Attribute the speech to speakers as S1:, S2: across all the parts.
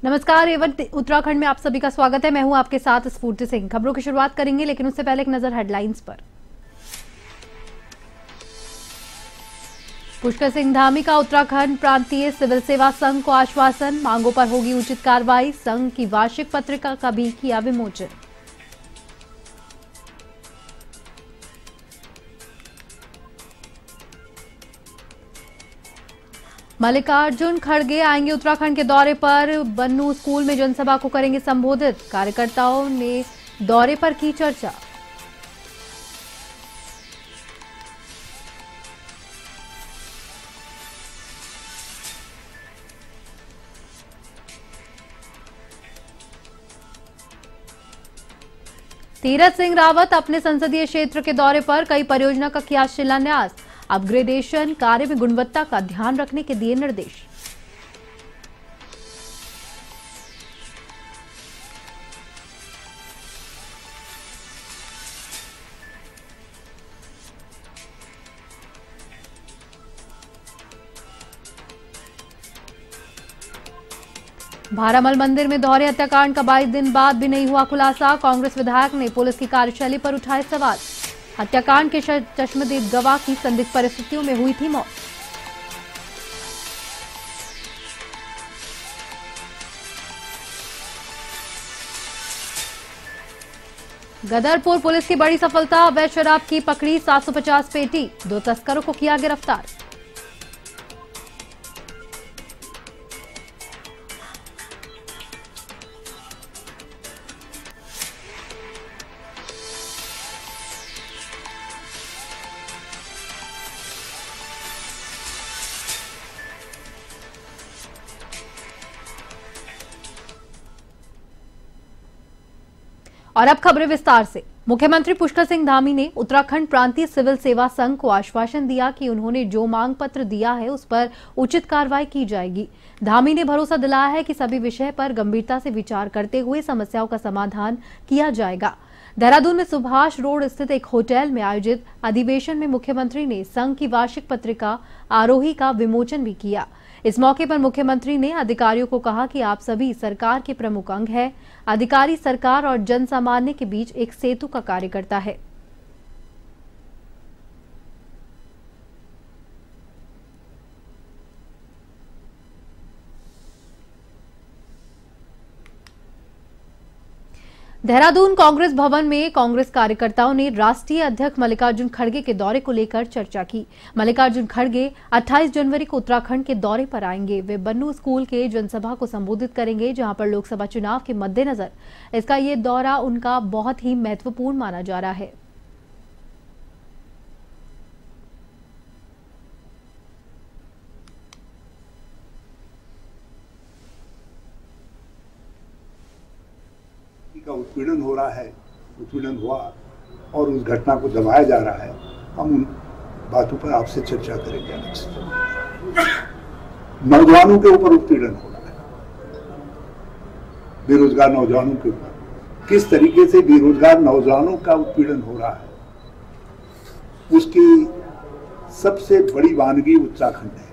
S1: नमस्कार एवं उत्तराखंड में आप सभी का स्वागत है। मैं हूं आपके साथ स्फूर्ति सिंह। खबरों की शुरुआत करेंगे, लेकिन उससे पहले एक नजर हेडलाइंस पर। पुष्कर सिंह धामी का उत्तराखंड प्रांतीय सिविल सेवा संघ को आश्वासन, मांगों पर होगी उचित कार्रवाई। संघ की वार्षिक पत्रिका का भी किया विमोचन। मल्लिकार्जुन खड़गे आएंगे उत्तराखंड के दौरे पर। बन्नू स्कूल में जनसभा को करेंगे संबोधित। कार्यकर्ताओं ने दौरे पर की चर्चा। तीरथ सिंह रावत अपने संसदीय क्षेत्र के दौरे पर। कई परियोजना का किया शिलान्यास। अपग्रेडेशन कार्य में गुणवत्ता का ध्यान रखने के दिए निर्देश। भारामल मंदिर में दोहरे हत्याकांड का 22 दिन बाद भी नहीं हुआ खुलासा। कांग्रेस विधायक ने पुलिस की कार्यशैली पर उठाए सवाल। हत्याकांड के चश्मदीद गवाह की संदिग्ध परिस्थितियों में हुई थी मौत। गदरपुर पुलिस की बड़ी सफलता। अवैध शराब की पकड़ी 750 पेटी। 2 तस्करों को किया गिरफ्तार। और अब खबरें विस्तार से। मुख्यमंत्री पुष्कर सिंह धामी ने उत्तराखंड प्रांतीय सिविल सेवा संघ को आश्वासन दिया कि उन्होंने जो मांग पत्र दिया है उस पर उचित कार्रवाई की जाएगी। धामी ने भरोसा दिलाया है कि सभी विषय पर गंभीरता से विचार करते हुए समस्याओं का समाधान किया जाएगा। देहरादून में सुभाष रोड स्थित एक होटल में आयोजित अधिवेशन में मुख्यमंत्री ने संघ की वार्षिक पत्रिका आरोही का विमोचन भी किया। इस मौके पर मुख्यमंत्री ने अधिकारियों को कहा कि आप सभी सरकार के प्रमुख अंग हैं। अधिकारी सरकार और जन सामान्य के बीच एक सेतु का कार्य करता है। देहरादून कांग्रेस भवन में कांग्रेस कार्यकर्ताओं ने राष्ट्रीय अध्यक्ष मल्लिकार्जुन खड़गे के दौरे को लेकर चर्चा की। मल्लिकार्जुन खड़गे 28 जनवरी को उत्तराखंड के दौरे पर आएंगे। वे बन्नू स्कूल के जनसभा को संबोधित करेंगे, जहां पर लोकसभा चुनाव के मद्देनजर इसका ये दौरा उनका बहुत ही महत्वपूर्ण माना जा रहा है।
S2: का उत्पीड़न हो रहा है, उत्पीड़न हुआ और उस घटना को दबाया जा रहा है। हम उन बातों पर आपसे चर्चा करेंगे। नौजवानों के ऊपर उत्पीड़न हो रहा है, बेरोजगार नौजवानों के ऊपर किस तरीके से बेरोजगार नौजवानों का उत्पीड़न हो रहा है, उसकी सबसे बड़ी वानगी उत्तराखंड है।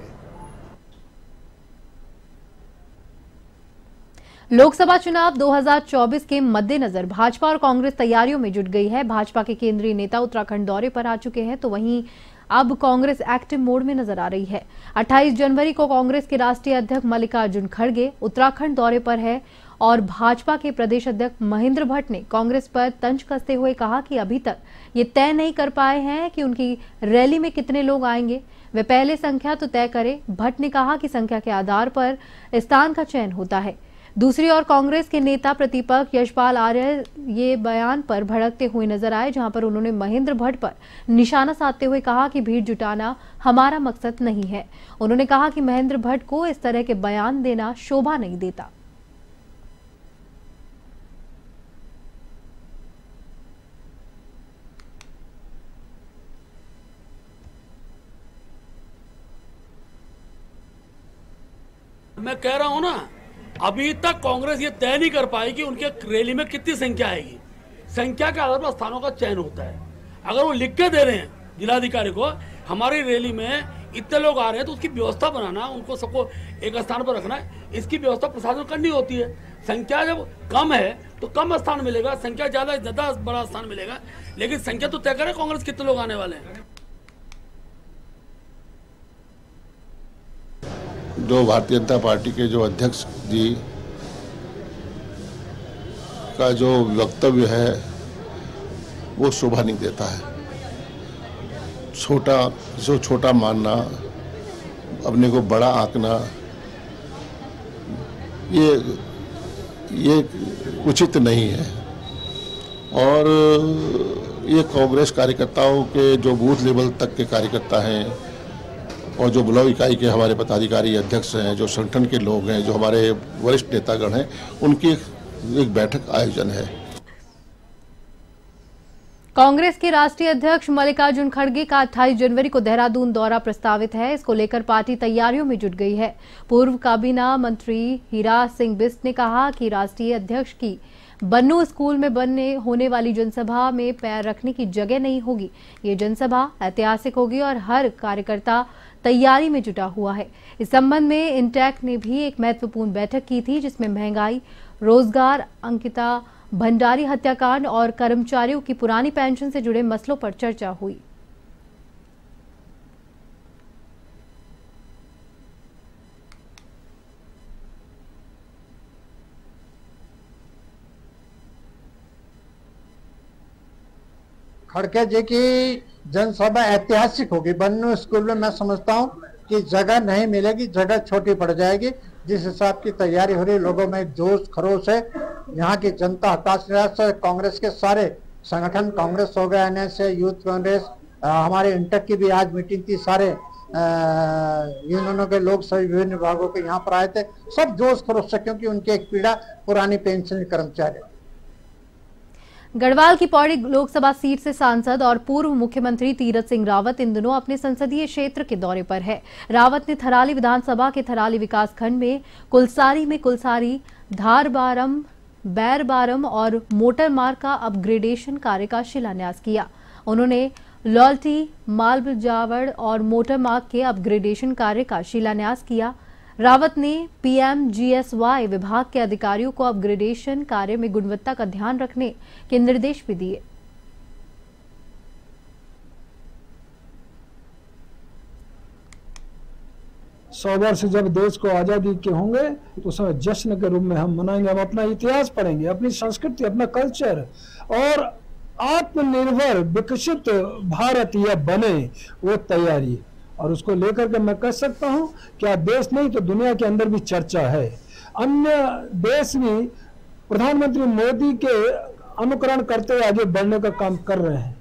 S1: लोकसभा चुनाव 2024 के मद्देनजर भाजपा और कांग्रेस तैयारियों में जुट गई है। भाजपा के केंद्रीय नेता उत्तराखंड दौरे पर आ चुके हैं, तो वहीं अब कांग्रेस एक्टिव मोड में नजर आ रही है। 28 जनवरी को कांग्रेस के राष्ट्रीय अध्यक्ष मल्लिकार्जुन खड़गे उत्तराखंड दौरे पर है और भाजपा के प्रदेश अध्यक्ष महेंद्र भट्ट ने कांग्रेस पर तंज कसते हुए कहा कि अभी तक ये तय नहीं कर पाए हैं कि उनकी रैली में कितने लोग आएंगे। वे पहले संख्या तो तय करें। भट्ट ने कहा कि संख्या के आधार पर स्थान का चयन होता है। दूसरी ओर कांग्रेस के नेता प्रतिपक्ष यशपाल आर्य ये बयान पर भड़कते हुए नजर आए, जहां पर उन्होंने महेंद्र भट्ट पर निशाना साधते हुए कहा कि भीड़ जुटाना हमारा मकसद नहीं है। उन्होंने कहा कि महेंद्र भट्ट को इस तरह के बयान देना शोभा नहीं देता।
S3: मैं कह रहा हूं ना, अभी तक कांग्रेस ये तय नहीं कर पाई कि उनके रैली में कितनी संख्या आएगी। संख्या के आधार पर स्थानों का चयन होता है। अगर वो लिख के दे रहे हैं जिलाधिकारी को, हमारी रैली में इतने लोग आ रहे हैं, तो उसकी व्यवस्था बनाना, उनको सबको एक स्थान पर रखना, इसकी व्यवस्था प्रशासन को करनी होती है। संख्या जब कम है तो कम स्थान मिलेगा, संख्या ज्यादा बड़ा स्थान मिलेगा, लेकिन संख्या तो तय करे कांग्रेस कितने लोग आने वाले हैं।
S4: जो भारतीय जनता पार्टी के जो अध्यक्ष जी का जो वक्तव्य है वो शोभा नहीं देता है। छोटा मानना, अपने को बड़ा आंकना, ये उचित नहीं है। और ये कांग्रेस कार्यकर्ताओं के जो बूथ लेवल तक के कार्यकर्ता हैं और जो ब्लॉक इकाई के हमारे पदाधिकारी अध्यक्ष हैं, जो संगठन के लोग हैं, जो हमारे वरिष्ठ नेतागण हैं, उनकी एक बैठक आयोजन है।
S1: कांग्रेस के राष्ट्रीय अध्यक्ष मल्लिकार्जुन खड़गे का 28 जनवरी को देहरादून दौरा प्रस्तावित है। इसको लेकर पार्टी तैयारियों में जुट गई है। पूर्व काबीना मंत्री हीरा सिंह बिष्ट ने कहा कि राष्ट्रीय अध्यक्ष की बन्नू स्कूल में होने वाली जनसभा में पैर रखने की जगह नहीं होगी। ये जनसभा ऐतिहासिक होगी और हर कार्यकर्ता तैयारी में जुटा हुआ है। इस संबंध में इंटेक ने भी एक महत्वपूर्ण बैठक की थी, जिसमें महंगाई, रोजगार, अंकिता भंडारी हत्याकांड और कर्मचारियों की पुरानी पेंशन से जुड़े मसलों पर चर्चा हुई।
S5: खड़गे जी की जनसभा ऐतिहासिक होगी। बन्नू स्कूल में मैं समझता हूं कि जगह नहीं मिलेगी, जगह छोटी पड़ जाएगी। जिस हिसाब की तैयारी हो रही, लोगों में जोश खरोश है, यहाँ की जनता हताश निराश है। कांग्रेस के सारे संगठन, कांग्रेस हो गया, एनएस, यूथ कांग्रेस, हमारे इंटक की भी आज मीटिंग थी, सारे यूनियनों के लोग सभी विभिन्न विभागों के यहाँ पर आए थे, सब जोश खरोश से, क्योंकि उनकी एक पीड़ा पुरानी पेंशन कर्मचारी।
S1: गढ़वाल की पौड़ी लोकसभा सीट से सांसद और पूर्व मुख्यमंत्री तीरथ सिंह रावत इन दिनों अपने संसदीय क्षेत्र के दौरे पर है। रावत ने थराली विधानसभा के थराली विकासखंड में कुलसारी, धारबारम, बैरबारम और मोटर मार्ग का अपग्रेडेशन कार्य का शिलान्यास किया। उन्होंने लौल्टी, मालबजावड़ और मोटर मार्ग के अपग्रेडेशन कार्य का शिलान्यास किया। रावत ने PMGSY विभाग के अधिकारियों को अपग्रेडेशन कार्य में गुणवत्ता का ध्यान रखने के निर्देश भी दिए।
S6: 100 वर्ष जब देश को आजादी के होंगे तो उस समय जश्न के रूप में हम मनाएंगे। हम अपना इतिहास पढ़ेंगे, अपनी संस्कृति, अपना कल्चर, और आत्मनिर्भर विकसित भारत यह बने, वो तैयारी। और उसको लेकर के मैं कह सकता हूं कि देश नहीं तो दुनिया के अंदर भी चर्चा है। अन्य देश भी प्रधानमंत्री मोदी के अनुकरण करते हुए आगे बढ़ने का काम कर रहे हैं।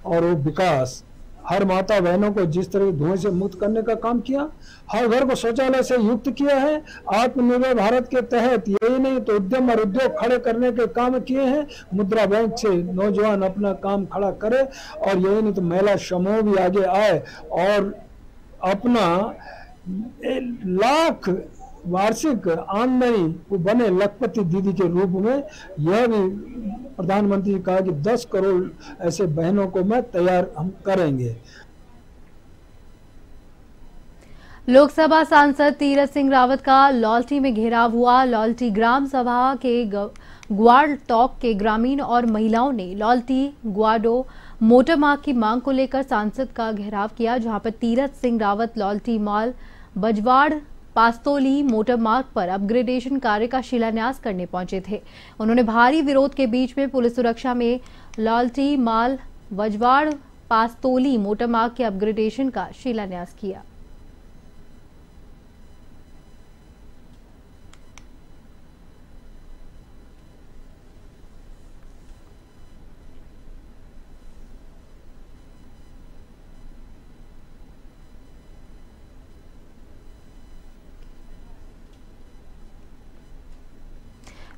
S6: और वो विकास, हर माता बहनों को जिस तरह धुएं से मुक्त करने का काम किया, हर घर को शौचालय से युक्त किया है। आत्मनिर्भर भारत के तहत यही नहीं तो उद्यम और उद्योग खड़े करने के काम किए हैं। मुद्रा बैंक से नौजवान अपना काम खड़ा करे, और यही नहीं तो महिला समूह भी आगे आए और अपना 1 लाख वार्षिक आमदनी को बने लखपति दीदी के रूप में। यह भी प्रधानमंत्री ने कहा कि 10 करोड़ ऐसे बहनों को मैं तैयार हम करेंगे।
S1: लोकसभा सांसद तीरथ सिंह रावत का लौल्टी में घेराव हुआ। लौल्टी ग्राम सभा के ग्वाड़ टॉक के ग्रामीण और महिलाओं ने लौल्टी ग्वाडो मोटर मार्ग की मांग को लेकर सांसद का घेराव किया, जहां पर तीरथ सिंह रावत लौल्टी माल बजवाड़ पास्तोली मोटर मार्ग पर अपग्रेडेशन कार्य का शिलान्यास करने पहुंचे थे। उन्होंने भारी विरोध के बीच में पुलिस सुरक्षा में लौल्टी माल बजवाड़ पास्तोली मोटर मार्ग के अपग्रेडेशन का शिलान्यास किया।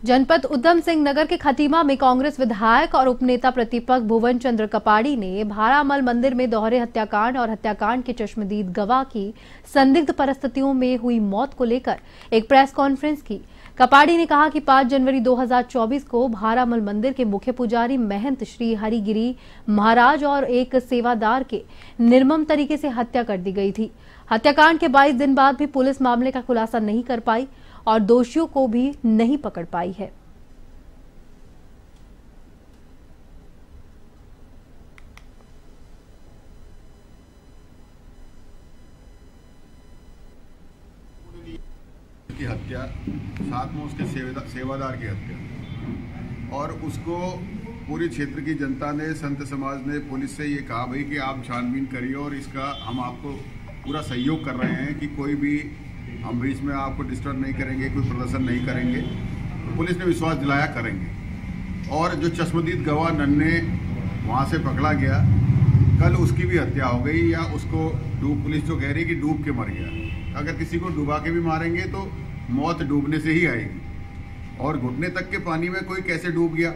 S1: जनपद उधम सिंह नगर के खतीमा में कांग्रेस विधायक और उपनेता प्रतिपक्ष भुवन चंद्र कपाड़ी ने भारामल मंदिर में दोहरे हत्याकांड और हत्याकांड के चश्मदीद गवाह की संदिग्ध परिस्थितियों में हुई मौत को लेकर एक प्रेस कॉन्फ्रेंस की। कपाड़ी ने कहा कि 5 जनवरी 2024 को भारामल मंदिर के मुख्य पुजारी महंत श्री हरिगिरी महाराज और एक सेवादार के निर्मम तरीके से हत्या कर दी गई थी। हत्याकांड के 22 दिन बाद भी पुलिस मामले का खुलासा नहीं कर पाई और दोषियों को भी नहीं पकड़ पाई है।
S7: की हत्या, साथ में उसके सेवादार की हत्या, और उसको पूरे क्षेत्र की जनता ने, संत समाज ने पुलिस से ये कहा भाई कि आप छानबीन करिए और इसका हम आपको पूरा सहयोग कर रहे हैं कि कोई भी हम बीच में आपको डिस्टर्ब नहीं करेंगे, कोई प्रदर्शन नहीं करेंगे। तो पुलिस ने विश्वास दिलाया करेंगे। और जो चश्मदीद गवाह नन्हे वहाँ से पकड़ा गया, कल उसकी भी हत्या हो गई, या उसको पुलिस जो कह रही कि डूब के मर गया। अगर किसी को डुबा के भी मारेंगे तो मौत डूबने से ही आएगी, और घुटने तक के पानी में कोई कैसे डूब गया।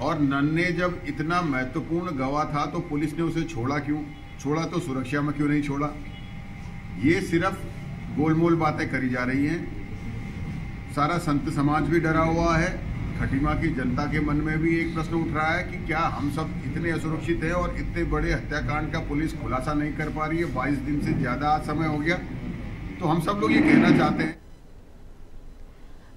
S7: और नन्हे जब इतना महत्वपूर्ण गवाह था तो पुलिस ने उसे छोड़ा क्यों? छोड़ा तो सुरक्षा में क्यों नहीं छोड़ा? ये सिर्फ गोलमोल बातें करी जा रही हैं। सारा संत समाज भी डरा हुआ है, खटीमा की जनता के मन में भी एक प्रश्न उठ रहा है कि क्या हम सब इतने असुरक्षित हैं और इतने बड़े हत्याकांड का पुलिस खुलासा नहीं कर पा रही है? 22 दिन से ज़्यादा समय हो गया। तो हम सब लोग ये कहना चाहते हैं।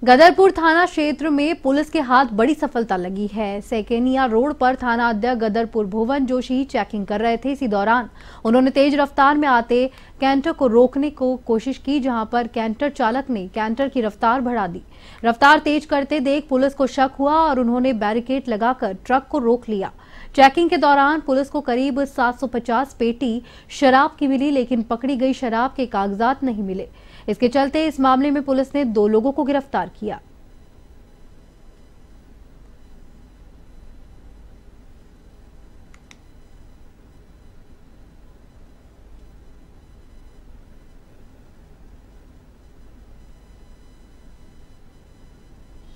S1: गदरपुर थाना क्षेत्र में पुलिस के हाथ बड़ी सफलता लगी है। सेकेनिया रोड पर थाना अध्यक्ष गदरपुर भुवन जोशी चेकिंग कर रहे थे। इसी दौरान उन्होंने तेज रफ्तार में आते कैंटर को रोकने को कोशिश की, जहां पर कैंटर चालक ने कैंटर की रफ्तार बढ़ा दी। रफ्तार तेज करते देख पुलिस को शक हुआ और उन्होंने बैरिकेड लगाकर ट्रक को रोक लिया। चेकिंग के दौरान पुलिस को करीब 750 पेटी शराब की मिली, लेकिन पकड़ी गई शराब के कागजात नहीं मिले। इसके चलते इस मामले में पुलिस ने 2 लोगों को गिरफ्तार किया।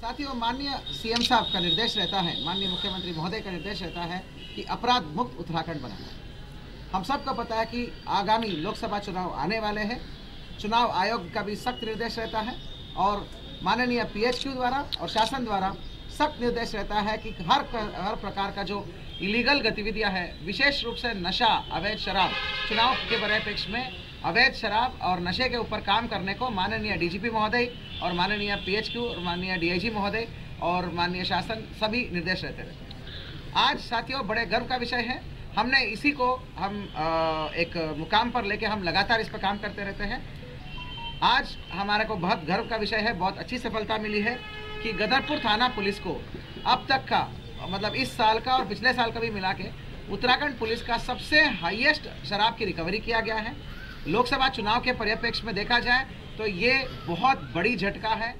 S8: साथियों, माननीय सीएम साहब का निर्देश रहता है, माननीय मुख्यमंत्री महोदय का निर्देश रहता है कि अपराध मुक्त उत्तराखंड बनाना। हम सबको पता है कि आगामी लोकसभा चुनाव आने वाले हैं। चुनाव आयोग का भी सख्त निर्देश रहता है और माननीय पीएचक्यू द्वारा और शासन द्वारा सख्त निर्देश रहता है कि हर प्रकार का जो इलीगल गतिविधियां हैं, विशेष रूप से नशा, अवैध शराब, चुनाव के परिप्रेक्ष्य में अवैध शराब और नशे के ऊपर काम करने को माननीय डीजीपी महोदय और माननीय पीएचक्यू और माननीय डीआईजी महोदय और माननीय शासन सभी निर्देश रहते हैं। आज साथियों बड़े गर्व का विषय है। हमने इसी को हम एक मुकाम पर लेके हम लगातार इस पर काम करते रहते हैं। आज हमारे को बहुत गर्व का विषय है, बहुत अच्छी सफलता मिली है कि गदरपुर थाना पुलिस को अब तक का, मतलब इस साल का और पिछले साल का भी मिला के उत्तराखंड पुलिस का सबसे हाईएस्ट शराब की रिकवरी किया गया है। लोकसभा चुनाव के परिप्रेक्ष्य में देखा जाए तो ये बहुत बड़ी झटका है।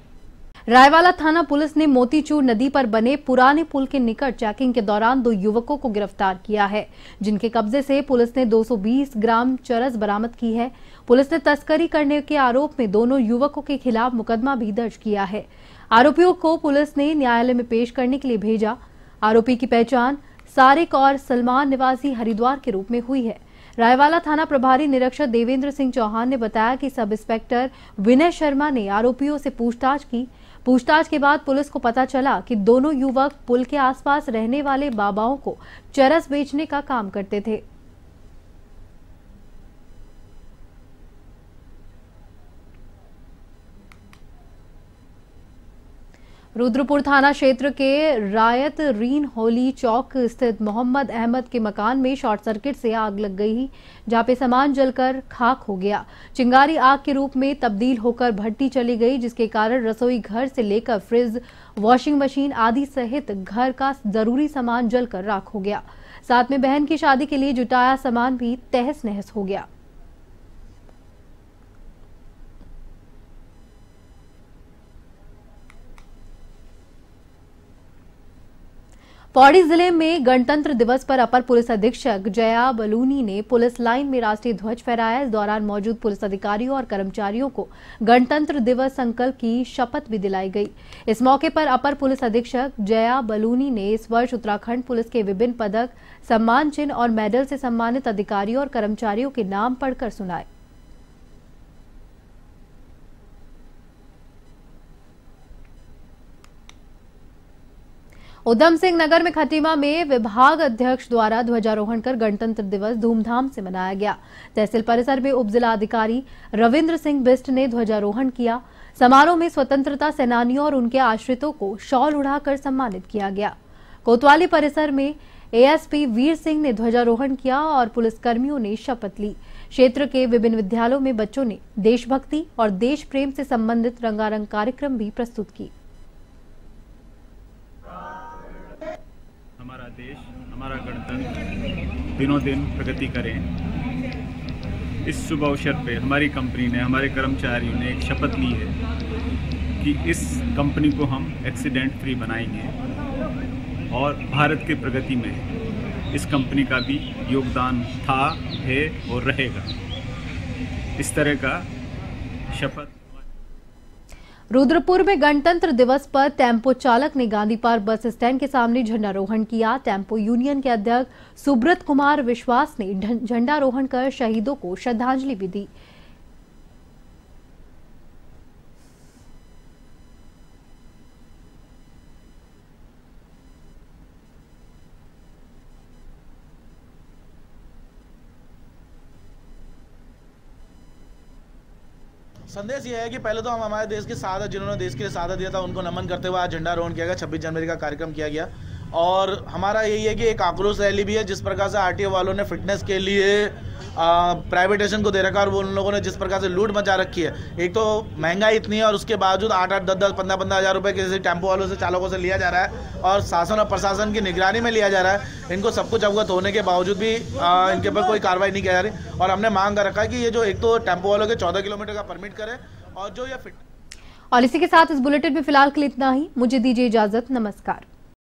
S1: रायवाला थाना पुलिस ने मोतीचूर नदी पर बने पुराने पुल के निकट चेकिंग के दौरान 2 युवकों को गिरफ्तार किया है, जिनके कब्जे से पुलिस ने 220 ग्राम चरस बरामद की है। पुलिस ने तस्करी करने के आरोप में दोनों युवकों के खिलाफ मुकदमा भी दर्ज किया है। आरोपियों को पुलिस ने न्यायालय में पेश करने के लिए भेजा। आरोपी की पहचान सारिक और सलमान निवासी हरिद्वार के रूप में हुई है। रायवाला थाना प्रभारी निरीक्षक देवेंद्र सिंह चौहान ने बताया कि सब इंस्पेक्टर विनय शर्मा ने आरोपियों से पूछताछ की। पूछताछ के बाद पुलिस को पता चला कि दोनों युवक पुल के आसपास रहने वाले बाबाओं को चरस बेचने का काम करते थे। रुद्रपुर थाना क्षेत्र के रायत रीन होली चौक स्थित मोहम्मद अहमद के मकान में शॉर्ट सर्किट से आग लग गई, जहां पे सामान जलकर खाक हो गया। चिंगारी आग के रूप में तब्दील होकर भट्टी चली गई, जिसके कारण रसोई घर से लेकर फ्रिज, वॉशिंग मशीन आदि सहित घर का जरूरी सामान जलकर राख हो गया। साथ में बहन की शादी के लिए जुटाया सामान भी तहस नहस हो गया। पौड़ी जिले में गणतंत्र दिवस पर अपर पुलिस अधीक्षक जया बलूनी ने पुलिस लाइन में राष्ट्रीय ध्वज फहराया। इस दौरान मौजूद पुलिस अधिकारियों और कर्मचारियों को गणतंत्र दिवस संकल्प की शपथ भी दिलाई गई। इस मौके पर अपर पुलिस अधीक्षक जया बलूनी ने इस वर्ष उत्तराखंड पुलिस के विभिन्न पदक, सम्मान चिन्ह और मेडल से सम्मानित अधिकारियों और कर्मचारियों के नाम पढ़कर सुनाए। उधम सिंह नगर में खटीमा में विभाग अध्यक्ष द्वारा ध्वजारोहण कर गणतंत्र दिवस धूमधाम से मनाया गया। तहसील परिसर में उप जिला अधिकारी रविंद्र सिंह बिष्ट ने ध्वजारोहण किया। समारोह में स्वतंत्रता सेनानियों और उनके आश्रितों को शॉल उड़ाकर सम्मानित किया गया। कोतवाली परिसर में एएसपी वीर सिंह ने ध्वजारोहण किया और पुलिसकर्मियों ने शपथ ली। क्षेत्र के विभिन्न विद्यालयों में बच्चों ने देशभक्ति और देश प्रेम से संबंधित रंगारंग कार्यक्रम भी प्रस्तुत किए।
S9: हमारा देश, हमारा गणतंत्र दिनों दिन प्रगति करें। इस शुभ अवसर पे हमारी कंपनी ने, हमारे कर्मचारियों ने एक शपथ ली है कि इस कंपनी को हम एक्सीडेंट फ्री बनाएंगे और भारत की प्रगति में इस कंपनी का भी योगदान था, है और रहेगा। इस तरह का शपथ।
S1: रुद्रपुर में गणतंत्र दिवस पर टेम्पो चालक ने गांधी पार्क बस स्टैंड के सामने झंडारोहण किया। टेम्पो यूनियन के अध्यक्ष सुब्रत कुमार विश्वास ने झंडारोहण कर शहीदों को श्रद्धांजलि भी दी।
S10: संदेश ये है कि पहले तो हम हमारे देश की शहादत, जिन्होंने देश के लिए शहादत दिया था, उनको नमन करते हुए आज झंडारोहण किया गया। 26 जनवरी का कार्यक्रम किया गया और हमारा यही है कि एक आक्रोश रैली भी है। जिस प्रकार से आरटीओ वालों ने फिटनेस के लिए प्राइवेटेशन को दे रखा और वो उन लोगों ने जिस प्रकार से लूट मचा रखी है। एक तो महंगाई इतनी है और उसके बावजूद 8-8, 10-10, 15-15 हज़ार रुपये किसी टेम्पो वालों से, चालकों से लिया जा रहा है और शासन और प्रशासन की निगरानी में लिया जा रहा है। इनको सब कुछ अवगत होने के बावजूद भी इनके ऊपर कोई कार्रवाई नहीं की जा रही और हमने मांग कर रखा है कि ये जो एक तो टेम्पो वालों के 14 किलोमीटर का परमिट करे और जो ये फिट।
S1: और इसी के साथ इस बुलेटिन में फिलहाल के लिए इतना ही। मुझे दीजिए इजाजत। नमस्कार।